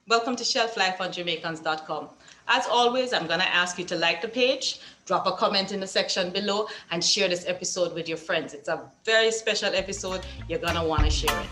Welcome to Shelf Life on Jamaicans.com. As always, I'm going to ask you to like the page, drop a comment in the section below, and share this episode with your friends. It's a very special episode. You're going to want to share it.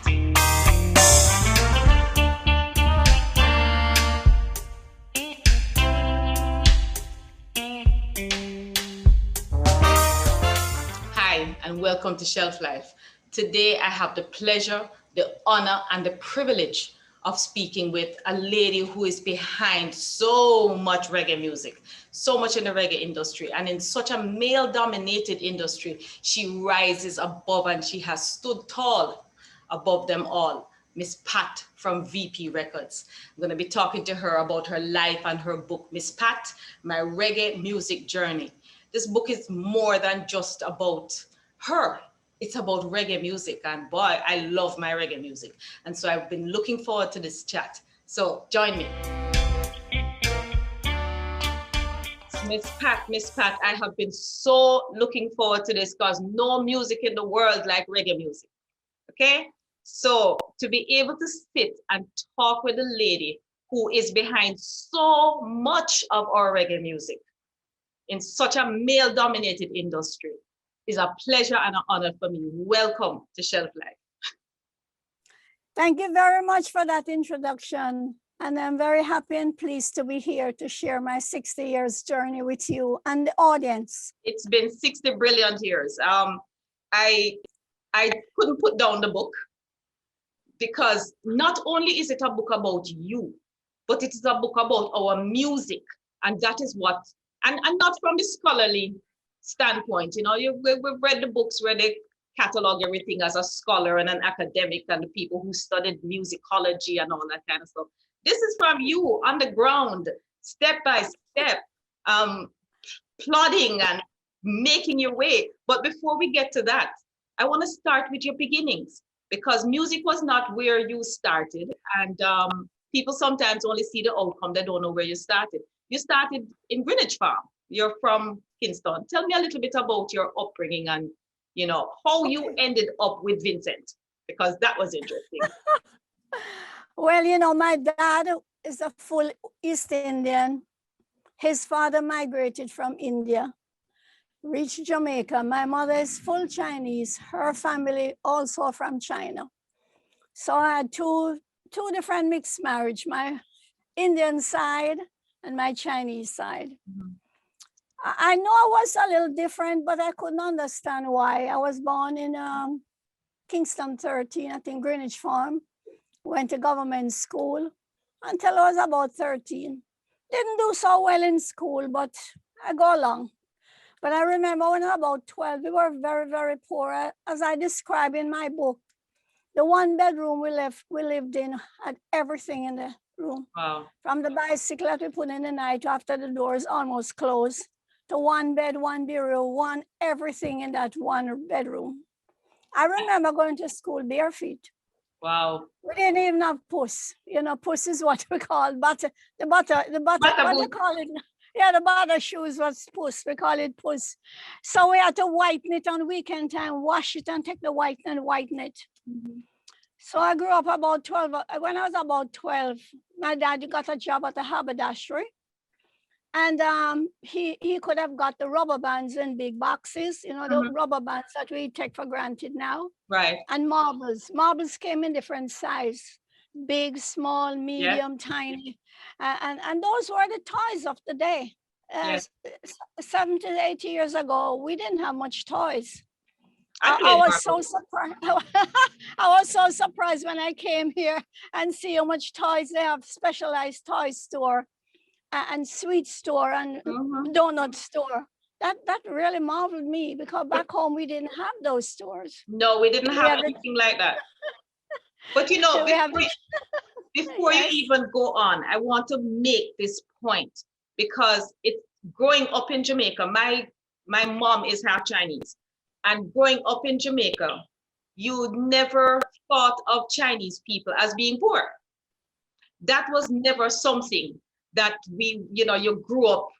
Hi, and welcome to Shelf Life. Today, I have the pleasure, the honor, and the privilege of speaking with a lady who is behind so much reggae music, so much in the reggae industry, and in such a male-dominated industry, she rises above and she has stood tall above them all. Miss Pat from VP Records. I'm going to be talking to her about her life and her book, Miss Pat, My Reggae Music Journey. This book is more than just about her. It's about reggae music, and boy, I love my reggae music. And so I've been looking forward to this chat. So join me. Miss Pat, I have been so looking forward to this because no music in the world like reggae music. Okay? So to be able to sit and talk with a lady who is behind so much of our reggae music in such a male-dominated industry is a pleasure and an honor for me. Welcome to Shelf Life. Thank you very much for that introduction. And I'm very happy and pleased to be here to share my 60 years journey with you and the audience. It's been 60 brilliant years. I couldn't put down the book because not only is it a book about you, but it is a book about our music. And that is what, and not from the scholarly standpoint, we've read the books where they catalog everything as a scholar and an academic and the people who studied musicology and all that kind of stuff. This is from you on the ground, step by step, plodding and making your way. But before we get to that, I want to start with your beginnings because music was not where you started. And people sometimes only see the outcome. They don't know where you started. You started in Greenwich Farm. You're from Kingston. Tell me a little bit about your upbringing and, how you ended up with Vincent, because that was interesting. Well, my dad is a full East Indian. His father migrated from India, reached Jamaica. My mother is full Chinese. Her family also from China. So I had two different mixed marriage, my Indian side and my Chinese side. Mm-hmm. I know I was a little different, but I couldn't understand why. I was born in Kingston 13, I think Greenwich Farm. Went to government school until I was about 13. Didn't do so well in school, but I go along. But I remember when I was about 12, we were very, very poor. As I describe in my book, the one bedroom we lived in had everything in the room. Wow. From the bicycle that we put in the night after the doors almost closed, to one bed, one bureau, everything in that one bedroom. I remember going to school barefoot. Wow. We didn't even have puss. Puss is what we call butter. What they call it? Yeah, the butter shoes was puss. We call it puss. So we had to whiten it on weekend time, wash it and take the white and whiten it. Mm-hmm. So I grew up about 12. When I was about 12, my dad got a job at a haberdashery. And he could have got the rubber bands in big boxes, the rubber bands that we take for granted now. Right. And marbles. Marbles came in different size, big, small, medium, tiny. And those were the toys of the day. 70, 80 years ago, we didn't have much toys. I was so surprised. I was so surprised when I came here and see how much toys they have, specialized toy store. And sweet store and donut store. That really marveled me because back home we didn't have those stores. No, we didn't have anything like that. But before you even go on, I want to make this point because it's growing up in Jamaica. My mom is half Chinese, and growing up in Jamaica, you never thought of Chinese people as being poor. That was never something that you grew up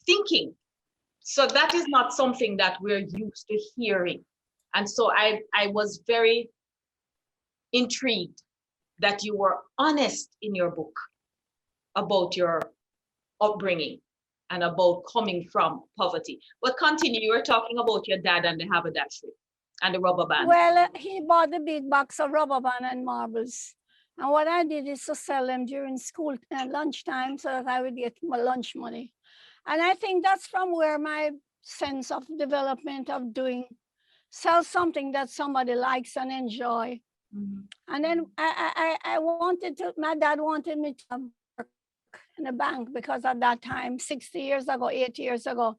thinking. So that is not something that we're used to hearing. And so I was very intrigued that you were honest in your book about your upbringing and about coming from poverty. But continue, you were talking about your dad and the haberdashery and the rubber band. Well, he bought the big box of rubber band and marbles. And what I did is to sell them during school lunchtime so that I would get my lunch money. And I think that's from where my sense of development of doing, sell something that somebody likes and enjoy. Mm-hmm. And then I wanted to, my dad wanted me to work in a bank because at that time, 60 years ago, 80 years ago,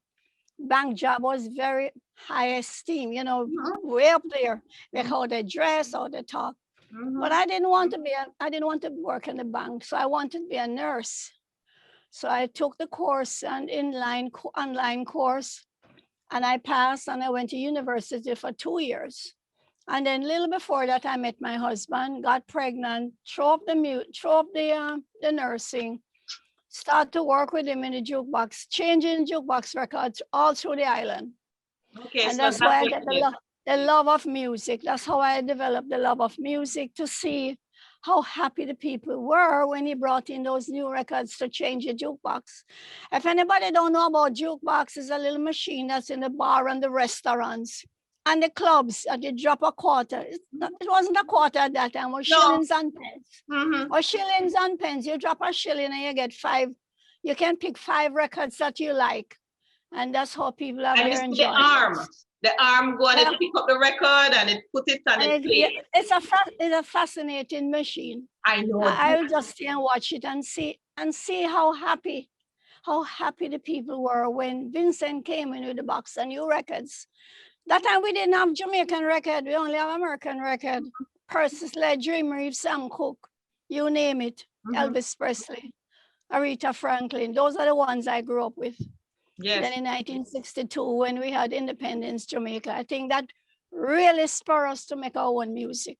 bank job was very high esteem, you know, way up there, like how they dress, how they talk. But I didn't want to I didn't want to work in the bank. So I wanted to be a nurse. So I took the course, an online course, and I passed and I went to university for 2 years. And then a little before that, I met my husband, got pregnant, threw up the nursing, start to work with him in the jukebox, changing jukebox records all through the island. Okay, and so that's why I get the love of music. That's how I developed the love of music, to see how happy the people were when he brought in those new records to change the jukebox. If anybody don't know about jukebox, it's a little machine that's in the bar and the restaurants and the clubs. They drop a quarter. It wasn't a quarter at that time. It was shillings and pence. Or shillings and pence. You drop a shilling and you get 5. You can pick 5 records that you like. And that's how people have their enjoyment. The arm go and pick up the record and it put it on and play. It's a fascinating machine. I know. I will just stay and watch it and see how happy the people were when Vincent came in with the box of new records. That time we didn't have Jamaican record, we only have American record. Percy Slade, Dream Reeves, Sam Cooke, you name it, Elvis Presley, Aretha Franklin. Those are the ones I grew up with. Yes. Then in 1962, when we had independence, Jamaica, I think that really spurred us to make our own music.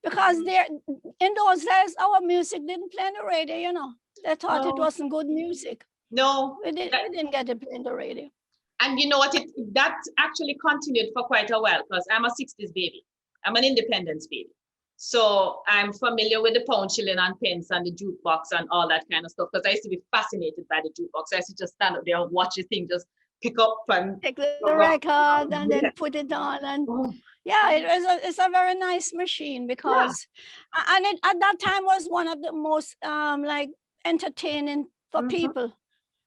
Because in those days, our music didn't play on the radio, you know. They thought it wasn't good music. No. We didn't get it played on the radio. And you know what, that actually continued for quite a while, because I'm a 60s baby. I'm an independence baby. So I'm familiar with the pound, shilling, and pence and the jukebox and all that kind of stuff, because I used to be fascinated by the jukebox. I used to just stand up there and watch the thing, just pick up and take the record and then put it on. And it's a very nice machine because, and it at that time was one of the most like entertaining for people.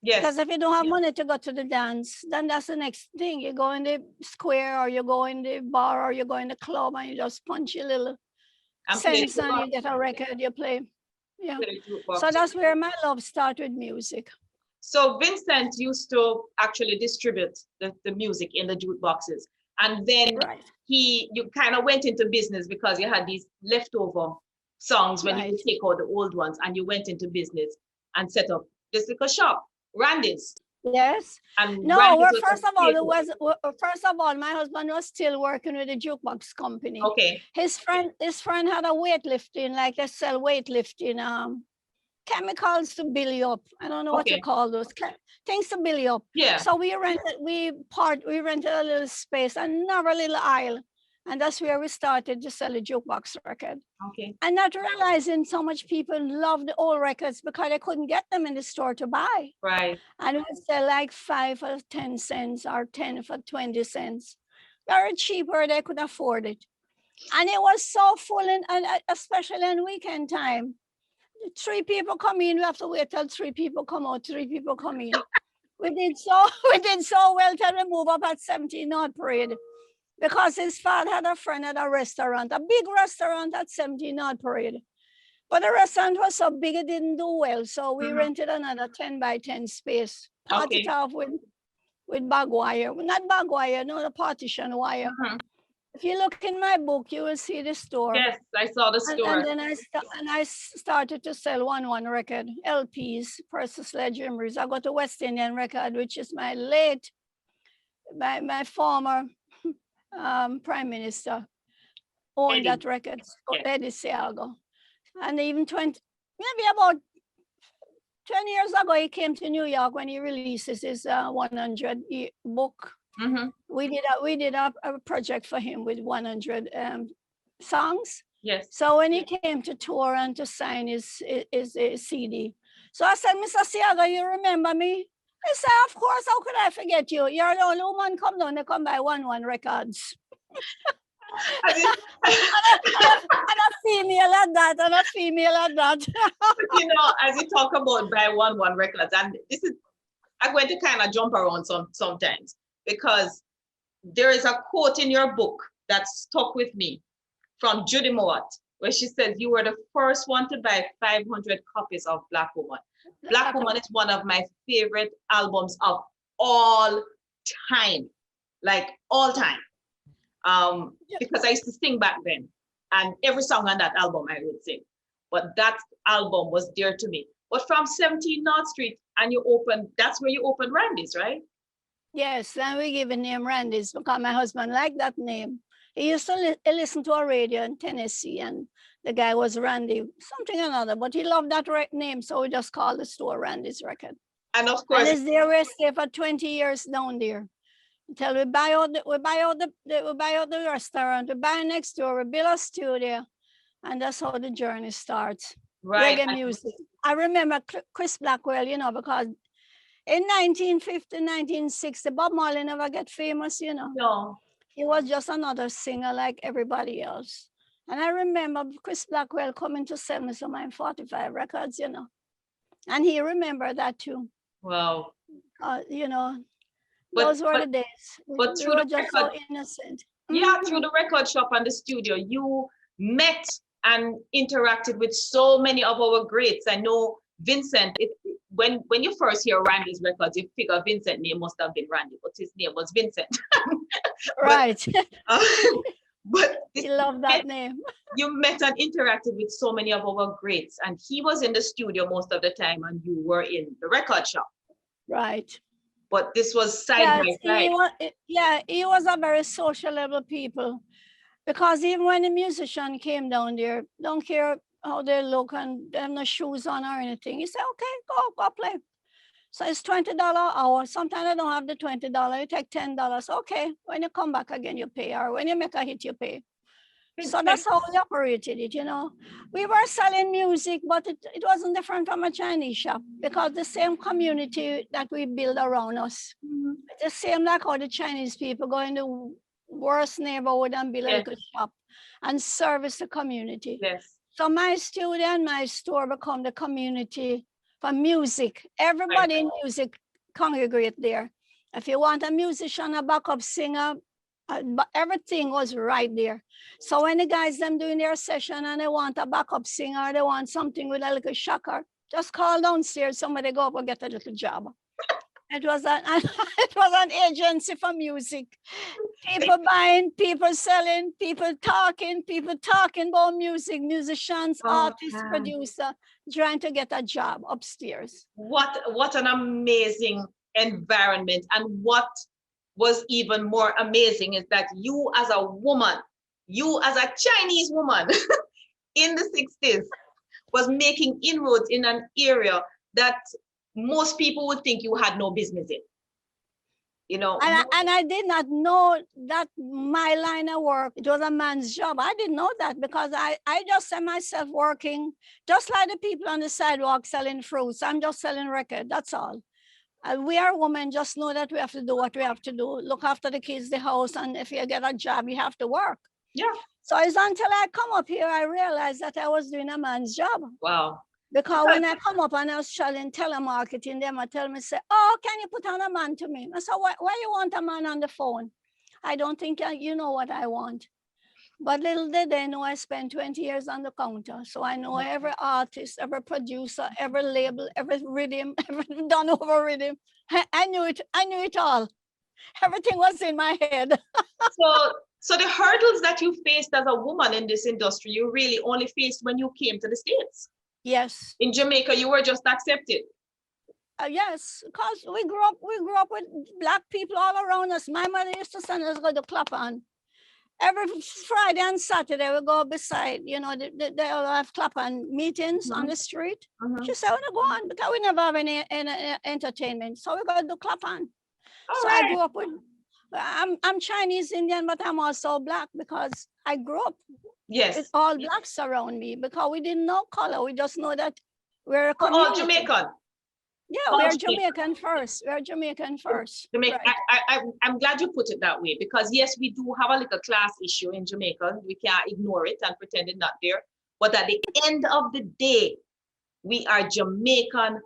Yes. Because if you don't have money to go to the dance, then that's the next thing. You go in the square or you go in the bar or you go in the club and you just punch your little cents and you get a record, you play. Yeah. So that's where my love started with music. So Vincent used to actually distribute the music in the jukeboxes. And then you kind of went into business because you had these leftover songs when you take out the old ones, and you went into business and set up this little shop, Randy's. Yes. And no, first of all, my husband was still working with the jukebox company. Okay. His friend had a weightlifting, like they sell weightlifting chemicals to build you up. I don't know what you call those things to build you up. Yeah. So we rented a little space, another little aisle, and that's where we started to sell a jukebox record. Okay. And not realizing so much people love the old records because they couldn't get them in the store to buy. Right. And we sell like 5 for 10 cents or 10 for 20 cents. Very cheap where they could afford it. And it was so full, and especially in weekend time. 3 people come in, we have to wait till 3 people come out, 3 people come in. we did so well till we move up at 17 North Parade. Because his father had a friend at a restaurant, a big restaurant at 17 North Parade. But the restaurant was so big, it didn't do well. So we rented another 10 by 10 space, parted off with bag wire. Not bag wire, no, the partition wire. If you look in my book, you will see the store. Yes, I saw the store. And then I started to sell one record, LPs, Percy Slade, Dream Reeves. I got a West Indian record, which is my former Prime Minister owned that record, Eddie Seago. And even maybe about 20 years ago, he came to New York when he releases his 100 book. We did a project for him with 100 songs. Yes. So when he came to tour and to sign his CD, So I said, Mr. Siaga, you remember me? He said, of course, how could I forget you? You're the only woman come down, they come by 1-1 records. And you, And a female at that, and a female at that. you know, as you talk about by 1-1 records, and this is, I'm going to kind of jump around sometimes because there is a quote in your book that stuck with me from Judy Mowat, where she says, you were the first one to buy 500 copies of Black Woman. Black Woman is one of my favorite albums of all time, like all time. Because I used to sing back then, and every song on that album I would sing. But that album was dear to me. But from 17 North Street, and that's where you opened Randy's, right? Yes, then we give the name Randy's because my husband liked that name. He used to listen to a radio in Tennessee, and the guy was Randy, something or another, but he loved that name, so we just called the store Randy's Record. And of course, and it's there, we stay for 20 years down there. Until we buy out the restaurant, we buy next door, we build a studio, and that's how the journey starts. Right. Reggae music. I remember Chris Blackwell, you know, because in 1950, 1960, Bob Marley never get famous, you know. No. He was just another singer like everybody else. And I remember Chris Blackwell coming to sell me some of my 45 records, you know. And he remembered that too. Wow. You know, those were the days. But we were just so innocent. Yeah, through the record shop and the studio, you met and interacted with so many of our greats. I know Vincent, when you first hear Randy's records, you figure Vincent's name must have been Randy, but his name was Vincent. Right. But he loved that name. You met and interacted with so many of our greats, and he was in the studio most of the time, and you were in the record shop. Right. But this was side by side. He was a very social level people, because even when the musician came down there, don't care how they look and they have no shoes on or anything, he said, okay, go play. So it's $20 an hour. Sometimes I don't have the $20, you take $10. Okay, when you come back again, you pay, or when you make a hit, you pay. So that's how we operated it, you know. We were selling music, but it wasn't different from a Chinese shop, because the same community that we build around us, it's the same like how the Chinese people go in the worst neighborhood and build a little shop and service the community. Yes. So my studio and my store become the community for music. Everybody in music congregate there. If you want a musician, a backup singer, everything was right there. So when the guys them doing their session and they want a backup singer, they want something with a little shocker, just call downstairs, somebody go up and get a little job. It was an agency for music. People buying, people selling, people talking about music, musicians, artists, producer, trying to get a job upstairs. What an amazing environment. And what was even more amazing is that you as a woman, you as a Chinese woman in the 60s was making inroads in an area that most people would think you had no business in. You know, and I did not know that my line of work, it was a man's job. I didn't know that, because I just saw myself working just like the people on the sidewalk selling fruits. I'm just selling record, that's all. We are women, just know that we have to do what we have to do, look after the kids, the house, and if you get a job, you have to work. Yeah. So it's until I come up here, I realized that I was doing a man's job. Wow. Because when I come up and I was selling telemarketing, they might tell me, say, oh, can you put on a man to me? I said, why you want a man on the phone? I don't think you know what I want. But little did they know I spent 20 years on the counter. So I know every artist, every producer, every label, every rhythm, every done over rhythm. I knew it all. Everything was in my head. So the hurdles that you faced as a woman in this industry, you really only faced when you came to the States. Yes. In Jamaica, you were just accepted. Yes, because we grew up with Black people all around us. My mother used to send us go to Clapham. Every Friday and Saturday, we go beside, you know, they all have Clapham meetings on the street. She said, I want to go on, because we never have any entertainment. So we go to Clapham. So I grew up with, I'm Chinese Indian, but I'm also Black, because I grew up with all Blacks around me, because we didn't know color. We just know that We're a We're all community. Jamaican. Yeah, All we're Jamaican. Jamaican first. We're Jamaican first. Jamaica. Right. I'm glad you put it that way, because yes, we do have a little class issue in Jamaica. We can't ignore it and pretend it's not there. But at the end of the day, we are Jamaican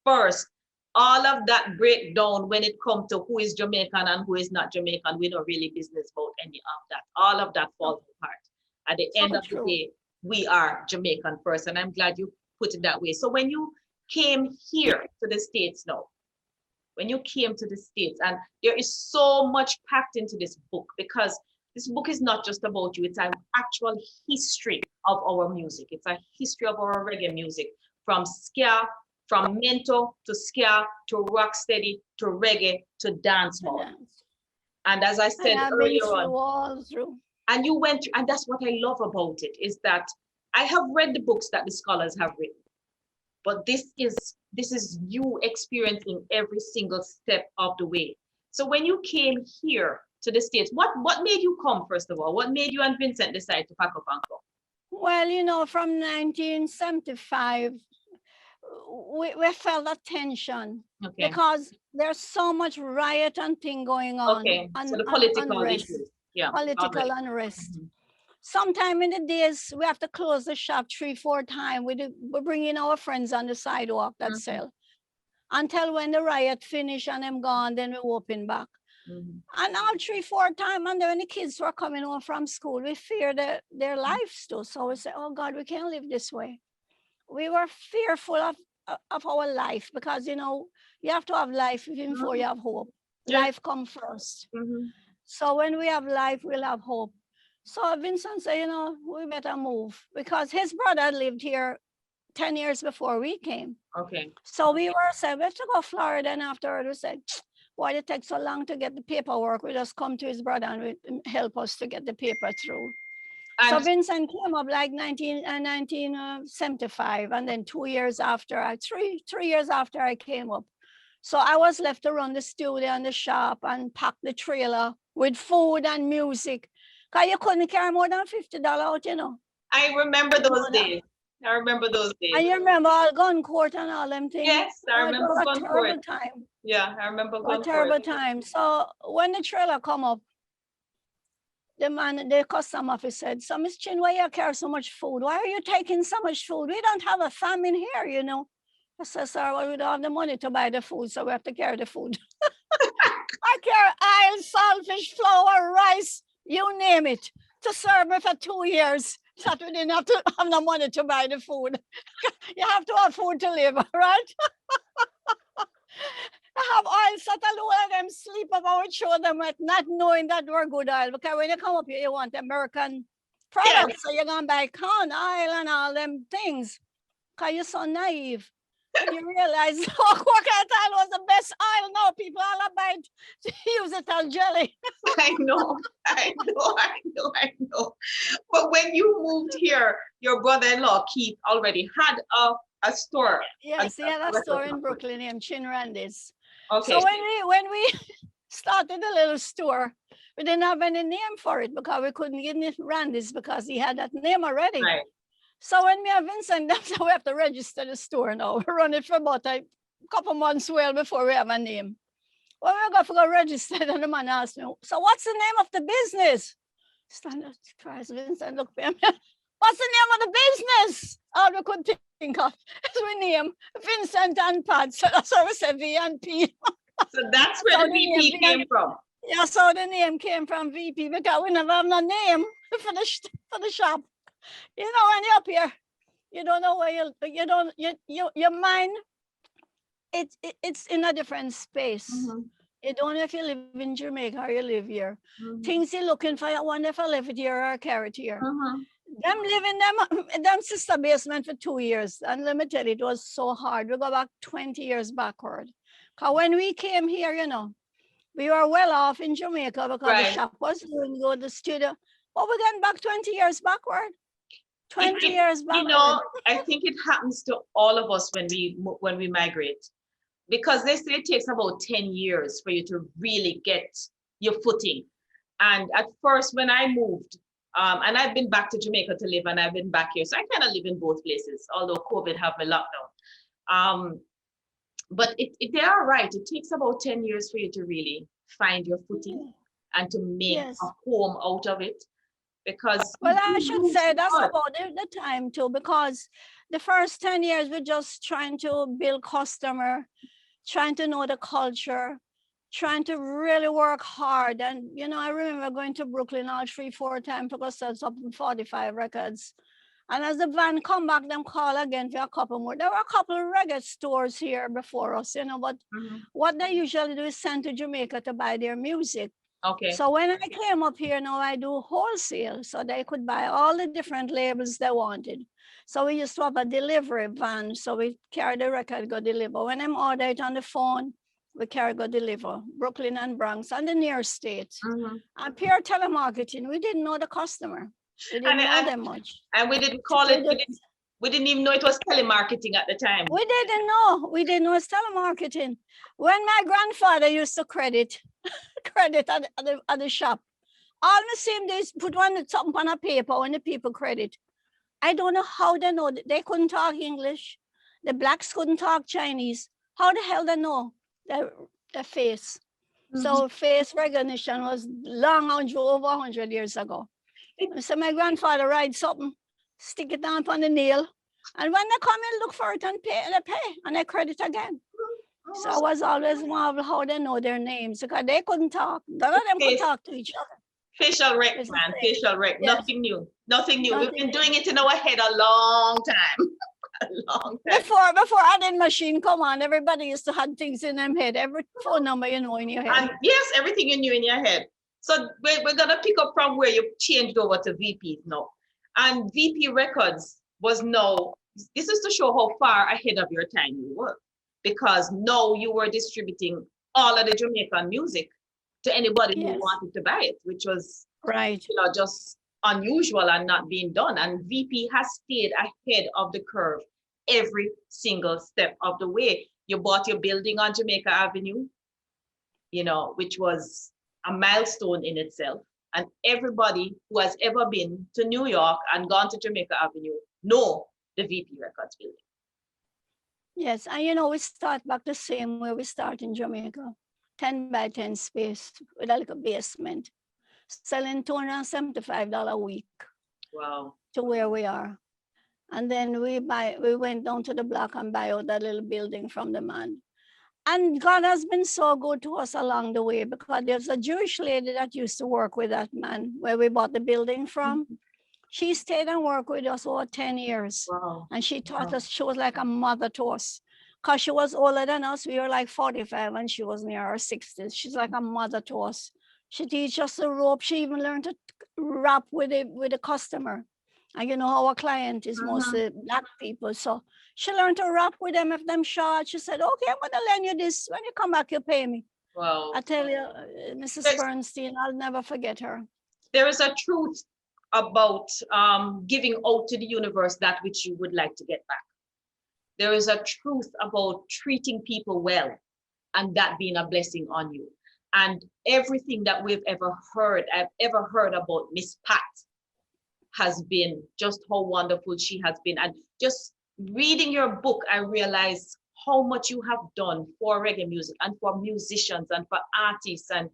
first. All of that breakdown when it comes to who is Jamaican and who is not Jamaican, we don't really business about any of that. All of that falls apart. At the end of the day, we are Jamaican first. And I'm glad you put it that way. So when you came here to the States now, when you came to the States, and there is so much packed into this book, because this book is not just about you, it's an actual history of our music. It's a history of our reggae music, from ska, from mento to ska to rocksteady to reggae to dancehall. And as I said earlier on, and you went through, and that's what I love about it, is that I have read the books that the scholars have written, but this is you experiencing every single step of the way. So when you came here to the States, what made you come, first of all? What made you and Vincent decide to pack up and come? Well, you know, from 1975, we felt a tension, because there's so much riot and thing going on. So the political issues. Yeah. Political unrest. Sometime in the days, we have to close the shop 3-4 times. We bring in our friends on the sidewalk that sell. Until when the riot finish and them gone, then we open back. And all 3-4 times, and then when the kids were coming home from school, we feared their lives too. So we said, oh God, we can't live this way. We were fearful of our life, because, you know, you have to have life even before you have hope. Life comes first. So when we have life, we'll have hope. So Vincent said, you know, we better move, because his brother lived here 10 years before we came. So we were said, let's go to Florida. And afterward, we said, why did it take so long to get the paperwork? We just come to his brother and help us to get the paper through. And so Vincent came up like 1975. And then 2 years after, three years after I came up. So I was left to run the studio and the shop and pack the trailer with food and music. Because you couldn't carry more than $50 out, you know. I remember those days. I remember those days. And you remember all gun court and all them things? Yes, I remember gun court. Time. Yeah, I remember gun court. A terrible time. So when the trailer come up, the custom officer said, so Miss Chin, why you carry so much food? Why are you taking so much food? We don't have a famine here, you know. I said, sir, well, we don't have the money to buy the food, so we have to carry the food. I carry oil, saltfish, flour, rice, you name it, to serve me for 2 years. So we didn't have to have no money to buy the food. You have to have food to live, right? I have oil, so a lot of them sleep of our children with not knowing that we're good oil. Because when you come up here, you want American products, so you're going to buy corn oil and all them things. Because you're so naive. And you realize coconut oil was the best oil. Now people all about to use it as jelly. I know. But when you moved here, your brother-in-law Keith already had a store. Yes, he had a store in Brooklyn named Chin Randy's. So when we started the little store, we didn't have any name for it, because we couldn't get it Randy's, because he had that name already. Right. So when me and Vincent, that's how we have to register the store now. We run it for about a couple months well before we have a name. When we got to go register, and the man asked me, so what's the name of the business? Stand up, Christ, Vincent, look at me. What's the name of the business? All we could think of is we name Vincent and Pat. So that's why we said V&P. So that's where the VP came from. Yeah, so the name came from VP, because we never have no name for the shop. You know, when you're up here, you don't know where your mind, it's in a different space. You don't know if you live in Jamaica or you live here. Things you're looking for, I wonder if I live it here or carry it here. Them living them sister basement for 2 years. And let me tell you, it was so hard. We go back 20 years backward. Because when we came here, you know, we were well off in Jamaica, because the shop was doing good, the studio. But we're getting back 20 years backward. 20 years backward. You know, I think it happens to all of us when we migrate. Because they say it takes about 10 years for you to really get your footing. And at first, when I moved, and I've been back to Jamaica to live, and I've been back here, so I kind of live in both places, although COVID have me locked down. But they are right. It takes about 10 years for you to really find your footing and to make a Yes. home out of it, because Well, you I do should lose say the that's bud. about the time too, because the first 10 years we're just trying to build customer, trying to know the culture, trying to really work hard. And, you know, I remember going to Brooklyn all 3, 4 times to go sell something 45 records. And as the van come back, them call again for a couple more. There were a couple of record stores here before us, you know, but what they usually do is send to Jamaica to buy their music. Okay. So when I came up here, now I do wholesale, so they could buy all the different labels they wanted. So we used to have a delivery van, so we carry the record, go deliver. When I'm order it on the phone, we carry, go deliver, Brooklyn and Bronx and the near state. And pure telemarketing, we didn't know the customer. We didn't know them much. And we didn't call it, we didn't even know it was telemarketing at the time. We didn't know it's telemarketing. When my grandfather used to credit at the shop, all the same days put something on a paper when the people credit. I don't know how they know. They couldn't talk English. The blacks couldn't talk Chinese. How the hell they know their face? So face recognition was over 100 years ago. So my grandfather writes something, stick it down on the nail, and when they come in, look for it and pay, and they credit again. So I was always marvel how they know their names, because they couldn't talk. None of them could talk to each other. Facial rec, man, facial rec. Yes. Nothing new. We've been doing it in our head a long time. A long time. Before adding machine come on, everybody used to have things in them head. Every phone number you know in your head. And yes, everything you knew in your head. So we're gonna pick up from where you changed over to VP now. And VP Records was now, this is to show how far ahead of your time you were, because now you were distributing all of the Jamaican music to anybody who wanted to buy it, which was just unusual and not being done. And VP has stayed ahead of the curve every single step of the way. You bought your building on Jamaica Avenue, which was a milestone in itself. And everybody who has ever been to New York and gone to Jamaica Avenue know the VP Records building. Yes, and we start back the same way we start in Jamaica. 10 by 10 space with a little basement, selling $275 a week. Wow. To where we are. And then we went down to the block and buy out that little building from the man. And God has been so good to us along the way, because there's a Jewish lady that used to work with that man where we bought the building from. She stayed and worked with us over 10 years. Wow. And she taught us, she was like a mother to us. Because she was older than us. We were like 45 and she was near her 60s. She's like a mother to us. She teaches us the rope. She even learned to rap with the customer. And our client is mostly Black people. So she learned to rap with them if them short. She said, okay, I'm going to lend you this. When you come back, you pay me. Wow. I tell you, Mrs. Bernstein, I'll never forget her. There is a truth about giving out to the universe that which you would like to get back. There is a truth about treating people well and that being a blessing on you. And everything that I've ever heard about Miss Pat has been just how wonderful she has been. And just reading your book, I realized how much you have done for reggae music and for musicians and for artists and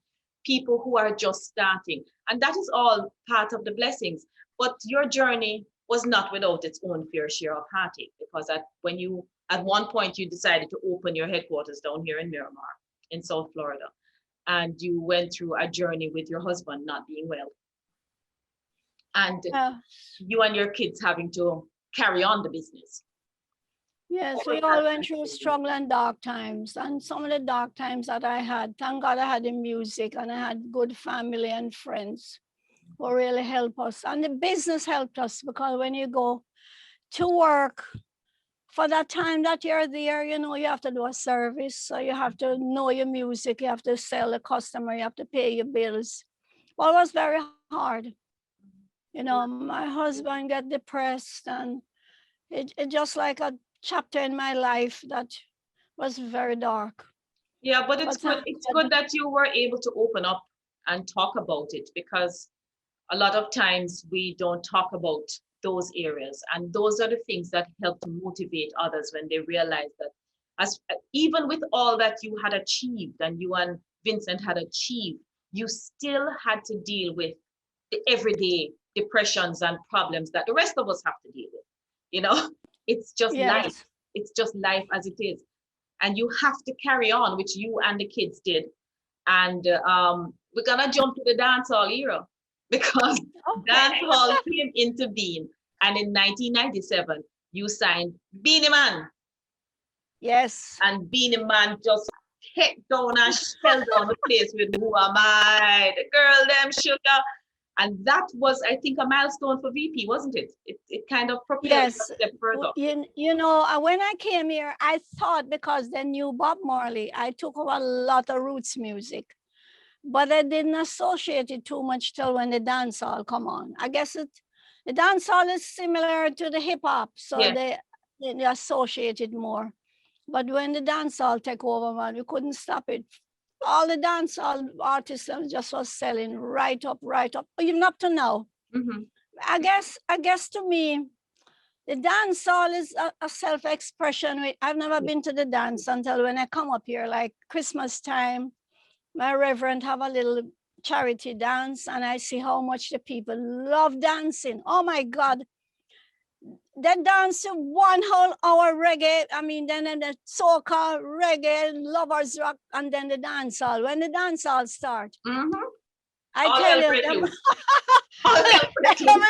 people who are just starting. And that is all part of the blessings. But your journey was not without its own fair share of heartache, because at one point you decided to open your headquarters down here in Miramar in South Florida, and you went through a journey with your husband not being well, and you and your kids having to carry on the business. Yes, we all went through struggle and dark times, and some of the dark times that I had, thank God I had the music and I had good family and friends who really helped us. And the business helped us, because when you go to work, for that time that you're there, you have to do a service. So you have to know your music, you have to sell the customer, you have to pay your bills. Well, it was very hard. My husband got depressed, and it just like a chapter in my life that was very dark. Yeah, but it's good that you were able to open up and talk about it, because a lot of times we don't talk about those areas. And those are the things that help to motivate others when they realize that as even with all that you had achieved and you and Vincent had achieved, you still had to deal with the everyday depressions and problems that the rest of us have to deal with. You know, it's just life. Yes. It's just life as it is. And you have to carry on, which you and the kids did. And we're gonna jump to the dancehall era because Okay. dancehall came into being. And in 1997, you signed Beanie Man. Yes. And Beanie Man just kicked down and shelled down the place with Who Am I? The girl, them sugar. And that was, I think, a milestone for VP, wasn't it? It kind of propelled Yes. a step further. You know, when I came here, I thought because they knew Bob Marley, I took up a lot of roots music. But I didn't associate it too much till when the dancehall come on. I guess the dancehall is similar to the hip hop, so Yeah. they associate it more. But when the dancehall take over, man, we couldn't stop it. All the dancehall artists just was selling right up, even up to now. Mm-hmm. I guess to me, the dancehall is a self-expression. I've never been to the dance until when I come up here, like Christmas time. My reverend have a little charity dance, and I see how much the people love dancing. Oh my God. They dance 1 whole hour reggae. I mean, then the soca, reggae, lovers rock, and then the dancehall. When the dancehall start, Mm-hmm. I All tell hell you, break loose. All hell break loose.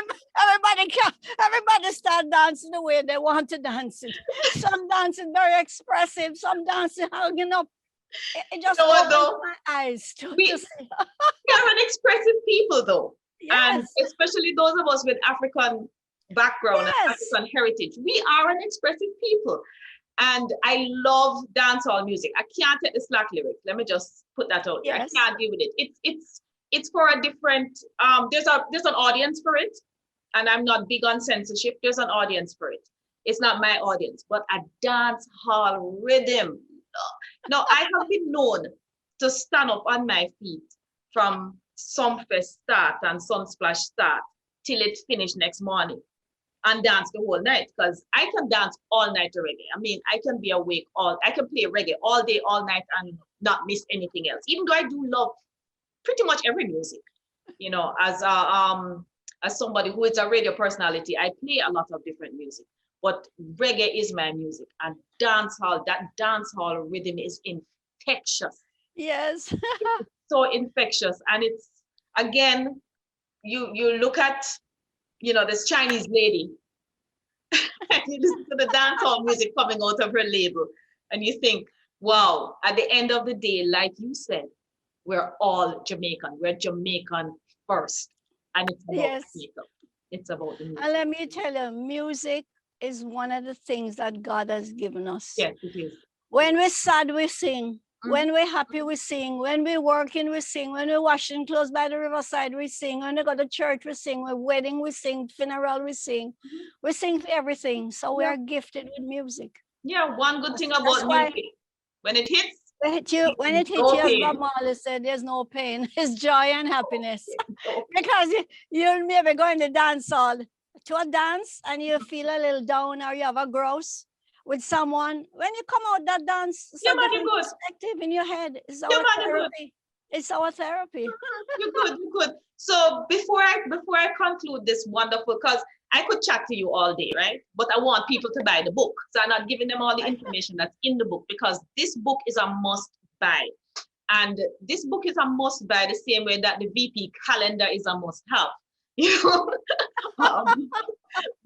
everybody start dancing the way they want to dance it. Some dancing very expressive, some dancing hugging up. It just opens my eyes to see. We are an expressive people, though. Yes. And especially those of us with African background and African heritage. We are an expressive people. And I love dancehall music. I can't take the slack lyrics. Let me just put that out there. I can't deal with it. It's for a different, there's an audience for it. And I'm not big on censorship. There's an audience for it. It's not my audience, but a dancehall rhythm. Now, I have been known to stand up on my feet from Sumfest start and Sunsplash start till it finished next morning and dance the whole night, because I can dance all night to reggae. I mean, I can be awake I can play reggae all day, all night and not miss anything else. Even though I do love pretty much every music, you know, as somebody who is a radio personality, I play a lot of different music. But reggae is my music, and dancehall, that dancehall rhythm is infectious. Yes. It's so infectious. And it's, again, you look at, you know, this Chinese lady, and you listen to the dancehall music coming out of her label, and you think, wow, at the end of the day, like you said, we're all Jamaican. We're Jamaican first. And it's about Jamaica. It's about the music. And let me tell you, music is one of the things that God has given us. Yes, it is. When we're sad, we sing. Mm-hmm. When we're happy, we sing. When we're working, we sing. When we're washing clothes by the riverside, we sing. When we go to church, we sing. When we're wedding, we sing. Funeral, we sing. Mm-hmm. We sing for everything. So we are gifted with music. Yeah, one good thing about music, when it hits, when it hits you, as Bob Marley said, there's no pain. It's joy and happiness. Because you'll maybe go in the dance hall to a dance and you feel a little down or you have a grouse with someone. When you come out that dance, it's a different perspective in your head. It's our therapy. It's our therapy. You're good. So before I conclude this wonderful, because I could chat to you all day, right? But I want people to buy the book. So I'm not giving them all the information that's in the book, because this book is a must buy. And this book is a must buy the same way that the VP calendar is a must have. You know?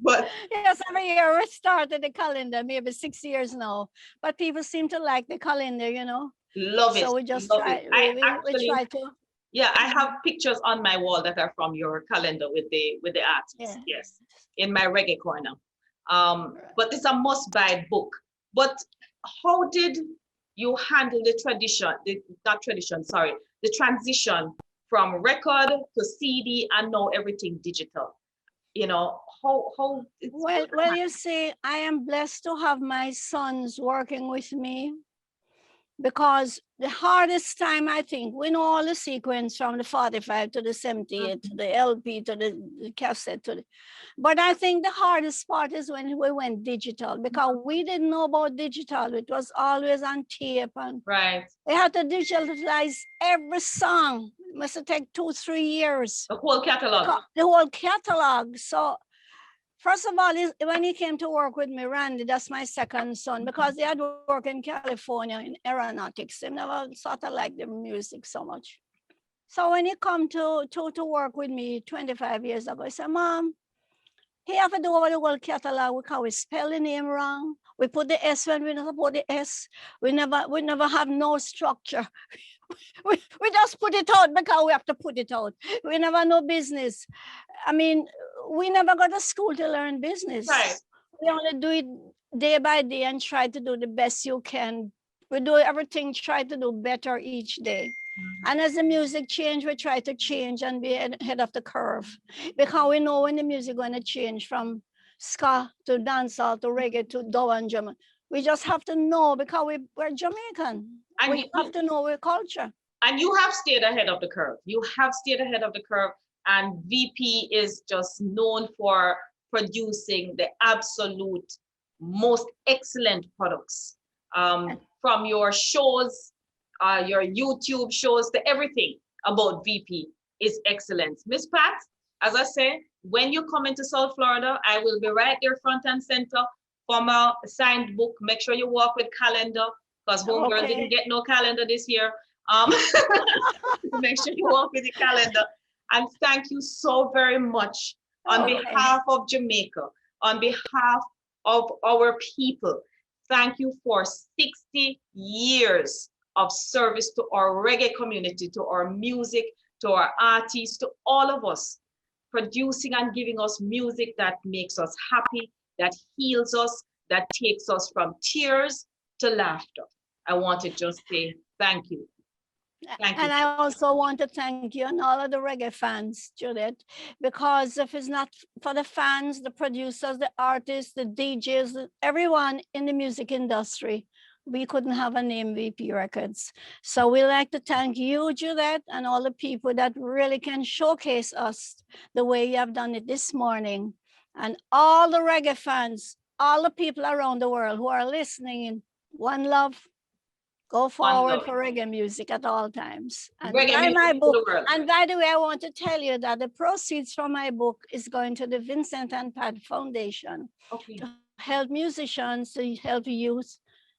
But yes, every year we started the calendar, maybe 6 years now. But people seem to like the calendar, you know. Love it. So we just try. We try to. Yeah, I have pictures on my wall that are from your calendar with the artists. Yes, in my reggae corner. But it's a must-buy book. But how did you handle the transition from record to CD and now everything digital? You know, how well, you see, I am blessed to have my sons working with me. because the hardest time, I think, we know all the sequence from the 45 to the 78, to the LP, to the cassette, but I think the hardest part is when we went digital, because we didn't know about digital. It was always on tape, and we had to digitalize every song. It must have taken 2-3 years. The whole catalog. The whole catalog. So first of all, when he came to work with me, Randy, that's my second son, because he had worked in California in aeronautics. He never sort of liked the music so much. So when he come to work with me 25 years ago, he said, Mom, he have to do over the whole catalog because we spell the name wrong. We put the S when we never put the S. We never have no structure. we just put it out because we have to put it out. We never know business. I mean, we never go to school to learn business. Right. We only do it day by day and try to do the best you can. We do everything, try to do better each day. And as the music change, we try to change and be ahead of the curve, because we know when the music going to change from ska to dancehall to reggae to dub and drum. We just have to know, because we're Jamaican. And we have to know our culture. And you have stayed ahead of the curve. You have stayed ahead of the curve. And VP is just known for producing the absolute most excellent products. From your shows, your YouTube shows, to everything about VP is excellent. Miss Pat, as I say, when you come into South Florida, I will be right there front and center for my signed book. Make sure you walk with calendar, because homegirl didn't get no calendar this year. Make sure you walk with the calendar. And thank you so very much on behalf of Jamaica, on behalf of our people. Thank you for 60 years of service to our reggae community, to our music, to our artists, to all of us, producing and giving us music that makes us happy, that heals us, that takes us from tears to laughter. I want to just say thank you. Thank you. And I also want to thank you and all of the reggae fans, Judith, because if it's not for the fans, the producers, the artists, the DJs, everyone in the music industry, we couldn't have a name VP Records. So we like to thank you, Judith, and all the people that really can showcase us the way you have done it this morning. And all the reggae fans, all the people around the world who are listening, one love. Go forward for reggae music at all times. And buy my book. And by the way, I want to tell you that the proceeds from my book is going to the Vincent and Pat Foundation to help musicians, to help youth,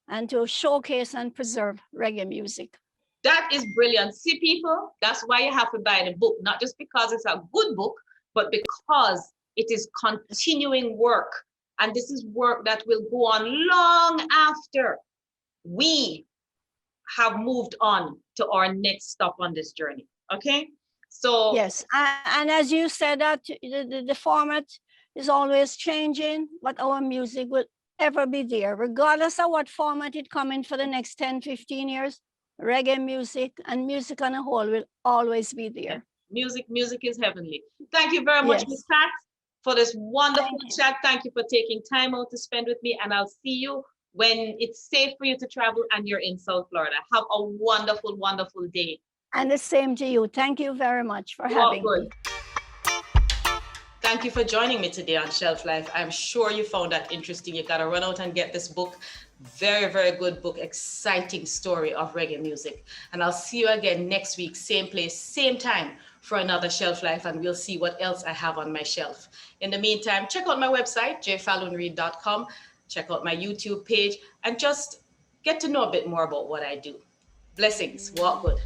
and to showcase and preserve reggae music. That is brilliant. See, people, that's why you have to buy the book, not just because it's a good book, but because it is continuing work. And this is work that will go on long after we have moved on to our next stop on this journey. Okay, so yes, and as you said, that the format is always changing, but our music will ever be there, regardless of what format it come in for the next 10-15 years. Reggae music and music on a whole will always be there. Music is heavenly. Thank you very much, Miss Pat, for this wonderful chat. Thank you for taking time out to spend with me, and I'll see you when it's safe for you to travel and you're in South Florida. Have a wonderful, wonderful day. And the same to you. Thank you very much for having me. Thank you for joining me today on Shelf Life. I'm sure you found that interesting. You got to run out and get this book. Very, very good book. Exciting story of reggae music. And I'll see you again next week, same place, same time, for another Shelf Life, and we'll see what else I have on my shelf. In the meantime, check out my website, jfallonreid.com. Check out my YouTube page and just get to know a bit more about what I do. Blessings. Walk good.